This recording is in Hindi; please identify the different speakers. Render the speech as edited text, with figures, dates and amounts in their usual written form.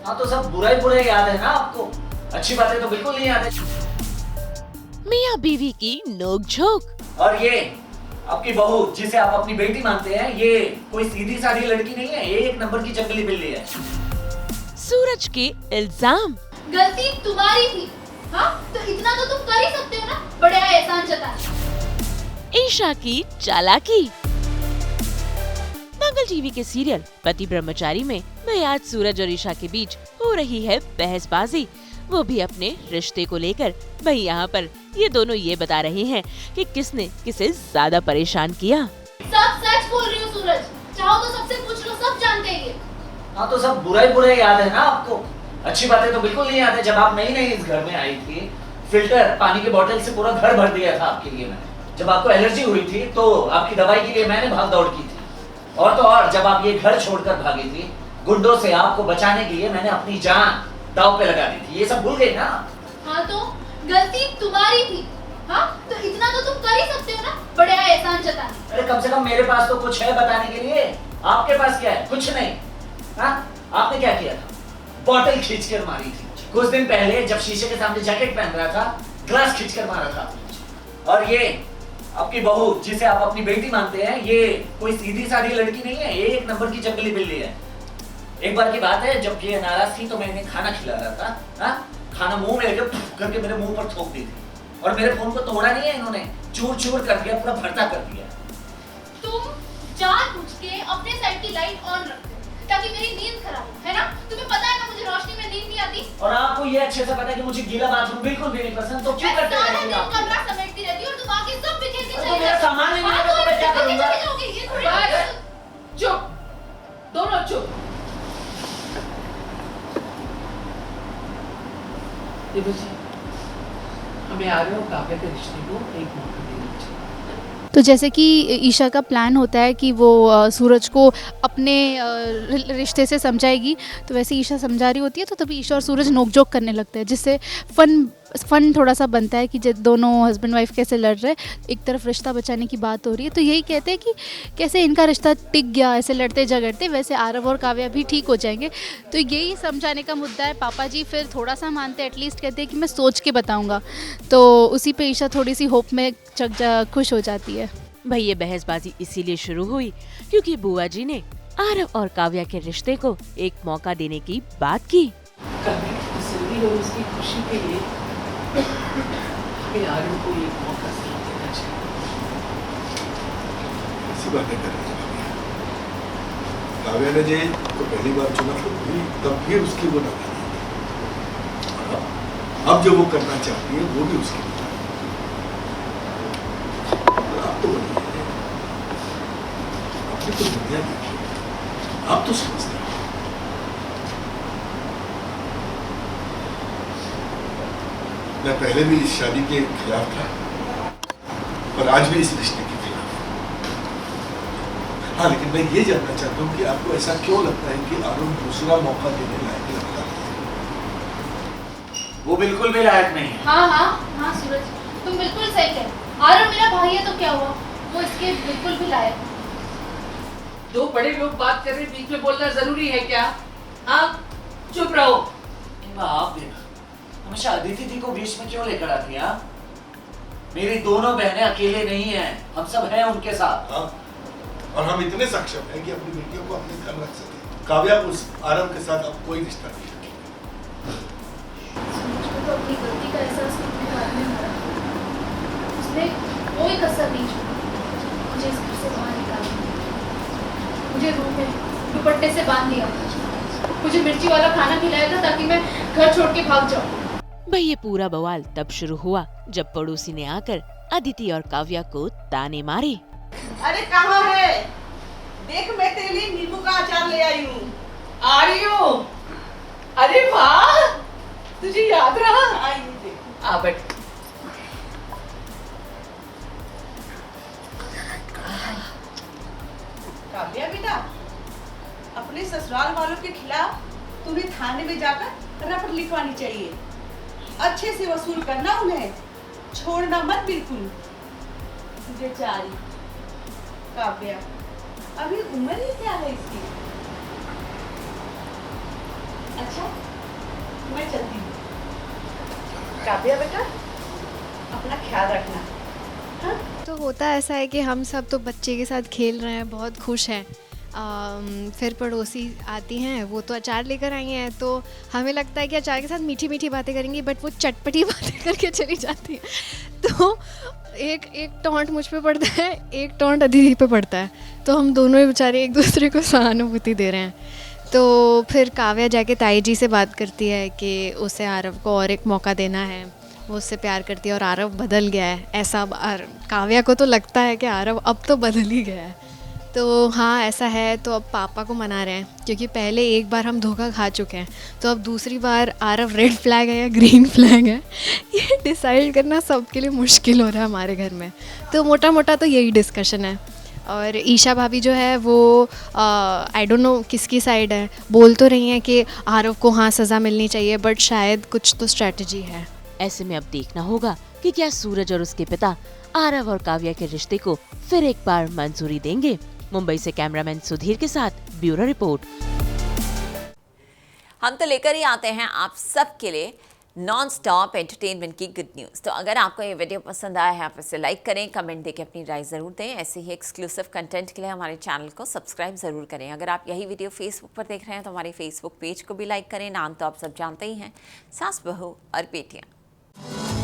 Speaker 1: हाँ तो सब बुरा ही याद है ना आपको, अच्छी बातें तो बिल्कुल नहीं याद है।
Speaker 2: मियाँ बीवी की नोक-झोंक।
Speaker 1: और ये आपकी बहू जिसे आप अपनी बेटी मानते हैं, ये कोई सीधी साधी लड़की नहीं है, ये एक नंबर की जंगली बिल्ली है।
Speaker 2: सूरज के इल्जाम।
Speaker 3: गलती तुम्हारी थी, हाँ तो इतना तो तुम कर ही सकते हो ना, बड़े एहसान जताना।
Speaker 2: ईशा की चालाकी। दंगल टीवी के सीरियल पति ब्रह्मचारी में भाई आज सूरज और ईशा के बीच हो रही है बहसबाजी, वो भी अपने रिश्ते को लेकर। भाई यहाँ पर ये दोनों ये बता रहे हैं कि किसने किसे ज्यादा परेशान किया।
Speaker 3: सब सच बोल रही हो सूरज, चाहो तो सबसे पूछ लो, सब जानते हैं ये।
Speaker 1: हाँ तो सब बुरा ही याद है ना आपको, अच्छी बातें तो बिल्कुल नहीं याद है। जब आप नई इस घर में आई थी, फिल्टर पानी की बोतल से पूरा घर भर दिया था आपके लिए मैंने। जब आपको एलर्जी हुई थी तो आपकी दवाई के लिए मैंने भाग दौड़ की थी। और तो और जब आप ये घर छोड़कर भागी थी, गुंडों से आपको बचाने के लिए मैंने अपनी जान दांव पे लगा दी थी। ये सब भूल गई ना?
Speaker 3: हाँ तो गलती तुम्हारी थी, हाँ तो इतना तो तुम कर ही सकते हो ना, बड़े एहसान जताना।
Speaker 1: अरे कम से कम मेरे पास तो कुछ है बताने के लिए, आपके पास क्या है? कुछ नहीं। हाँ आपने क्या किया था? बॉटल खींचकर मारी थी। कुछ दिन पहले जब शीशे के सामने जैकेट पहन रहा था, ग्लास खींचकर मारा था। और ये आपकी बहू जिसे आप अपनी बेटी मानते हैं, ये कोई सीधी साधी लड़की नहीं है, ये एक नंबर की जंगली बिल्ली है। एक बार की बात है, जब ये नाराज थी तो मैं इन्हें खाना खिला रहा था, हाँ खाना मुंह में लेकर करके मेरे मुंह पर थोक दी थी। और मेरे फोन को तोड़ा नहीं है इन्होंने, चूर चूर कर दिया, पूरा भरता कर दिया।
Speaker 3: तुम जानबूझ के अपने साइड की लाइट ऑन रखते हो ताकि मेरी नींद खराब हो, है ना? तुम्हें पता है ना मुझे रोशनी में नींद नहीं आती।
Speaker 1: और आपको ये अच्छे से पता है कि मुझे गीला बाथरूम बिल्कुल भी नहीं पसंद, तो क्यों करते रहते हैं आप?
Speaker 3: कमरा समेटती रहती हो और तुम आके सब बिखेर के
Speaker 1: तो
Speaker 3: चले
Speaker 1: मेरा सामान नहीं मिलेगा तो मैं क्या करूंगा?
Speaker 3: ये थोड़ी
Speaker 4: चुप, दोनों चुप। देखो जी, हमें आ रहे हो काव्या के रिश्ते को एक मौका देना चाहिए।
Speaker 5: तो जैसे कि ईशा का प्लान होता है कि वो सूरज को अपने रिश्ते से समझाएगी, तो वैसे ईशा समझा रही होती है, तो तभी ईशा और सूरज नोक-झोंक करने लगते हैं, जिससे फ़न थोड़ा सा बनता है कि जब दोनों हस्बैंड वाइफ कैसे लड़ रहे हैं, एक तरफ रिश्ता बचाने की बात हो रही है। तो यही कहते हैं कि कैसे इनका रिश्ता टिक गया, ऐसे लड़ते झगड़ते वैसे आरव और काव्या भी ठीक हो जाएंगे। तो यही समझाने का मुद्दा है। पापा जी फिर थोड़ा सा मानते हैं, एटलीस्ट कहते हैं कि मैं सोच के बताऊँगा। तो उसी पे ईशा थोड़ी सी होप में खुश हो जाती है।
Speaker 2: भाई ये बहसबाजी इसीलिए शुरू हुई क्योंकि बुआ जी ने आरव और काव्या के रिश्ते को एक मौका देने की बात की।
Speaker 4: काव्या की तसल्ली और उसकी खुशी के लिए हमें आरव को एक मौका जरूर देना चाहिए।
Speaker 6: ऐसी बातें कर रही है काव्या ने जे तो पहली बार चुना तब भी उसकी वो नजर अब जो वो करना चाहती है वो भी उसकी आप तो बनी है, आपने तो दुनिया देखी, आप तो समझते हैं। मैं पहले भी इस शादी के खिलाफ था और आज भी इस रिश्ते के खिलाफ। हाँ लेकिन मैं ये जानना चाहता हूँ कि आपको ऐसा क्यों लगता है कि आरोप दूसरा मौका देने लायक लगता है?
Speaker 1: वो बिल्कुल भी लायक नहीं है।
Speaker 3: हाँ सूरज, तुम बिल्कुल सही कह। आरव मेरा भाई है तो क्या हुआ, वो इसके बिल्कुल भी लायक।
Speaker 4: दो बड़े लोग बात कर रहे, बीच में बोलना जरूरी है क्या? हाँ चुप रहो।
Speaker 1: आप देखा हमेशा अदिति दी को बीच में क्यों लेकर आती हैं? मेरी दोनों बहनें अकेले नहीं हैं, हम सब हैं उनके साथ।
Speaker 6: हाँ? और हम इतने सक्षम हैं कि अपनी बेटियों को अपने घर रख सके। काव्या उस आरव के साथ अब कोई रिश्ता नहीं रखेगी।
Speaker 3: सूरज को तो अपनी गलती का एहसास कितने बाद में हो रहा है। उसने कोई कसर नहीं छोड़ी, मुझे इस घर से बाहर निकाल दिया, मुझे रूम में दुपट्टे से बांध दिया, मुझे मिर्ची वाला खाना खिलाया था ताकि मैं घर छोड़ के भाग जाऊं।
Speaker 2: भाई ये पूरा बवाल तब शुरू हुआ जब पड़ोसी ने आकर अदिति और काव्या को ताने मारे।
Speaker 7: अरे कहाँ है? देख मैं तेरे लिए नींबू का अचार ले आई हूँ।
Speaker 4: आ रही हो? अरे वाह, तुझे याद रहा?
Speaker 7: हाँ ये देख।
Speaker 4: आ बैठ।
Speaker 7: काव्या बेटा, अपने ससुराल वालों के खिलाफ तुम्हें थाने में जाकर रपट लिखवानी चाहिए। अच्छे से वसूल करना उन्हें, छोड़ना मत बिल्कुल। बेचारी काव्या, अभी उम्र ही क्या है इसकी? अच्छा मैं चलती हूँ। काव्या बेटा अपना ख्याल रखना। हाँ
Speaker 8: तो होता ऐसा है कि हम सब तो बच्चे के साथ खेल रहे हैं, बहुत खुश हैं। फिर पड़ोसी आती हैं, वो तो अचार लेकर आई हैं, तो हमें लगता है कि अचार के साथ मीठी मीठी बातें करेंगी, बट वो चटपटी बातें करके चली जाती है। तो एक टॉन्ट मुझ पे पड़ता है, एक टॉन्ट अदिति पे पड़ता है, तो हम दोनों ही बेचारे एक दूसरे को सहानुभूति दे रहे हैं। तो फिर काव्या जाके ताई जी से बात करती है कि उसे आरव को और एक मौका देना है, वो उससे प्यार करती है और आरव बदल गया है। ऐसा काव्या को तो लगता है कि आरव अब तो बदल ही गया है। तो हाँ ऐसा है, तो अब पापा को मना रहे हैं, क्योंकि पहले एक बार हम धोखा खा चुके हैं, तो अब दूसरी बार आरव रेड फ्लैग है या ग्रीन फ्लैग है, ये डिसाइड करना सबके लिए मुश्किल हो रहा है हमारे घर में। तो मोटा मोटा तो यही डिस्कशन है। और ईशा भाभी जो है वो आई डोंट नो किसकी साइड है, बोल तो रही हैं कि आरव को हाँ सज़ा मिलनी चाहिए, बट शायद कुछ तो स्ट्रेटजी है।
Speaker 2: ऐसे में अब देखना होगा कि क्या सूरज और उसके पिता आरव और काव्या के रिश्ते को फिर एक बार मंजूरी देंगे। मुंबई से कैमरामैन सुधीर के साथ ब्यूरो रिपोर्ट।
Speaker 9: हम तो लेकर ही आते हैं आप सबके लिए नॉन स्टॉप एंटरटेनमेंट की गुड न्यूज़। तो अगर आपको ये वीडियो पसंद आया है आप इसे लाइक करें, कमेंट देके अपनी राय ज़रूर दें। ऐसे ही एक्सक्लूसिव कंटेंट के लिए हमारे चैनल को सब्सक्राइब ज़रूर करें। अगर आप यही वीडियो फेसबुक पर देख रहे हैं तो हमारे फेसबुक पेज को भी लाइक करें। नाम तो आप सब जानते ही हैं, सास बहू और बेटियाँ।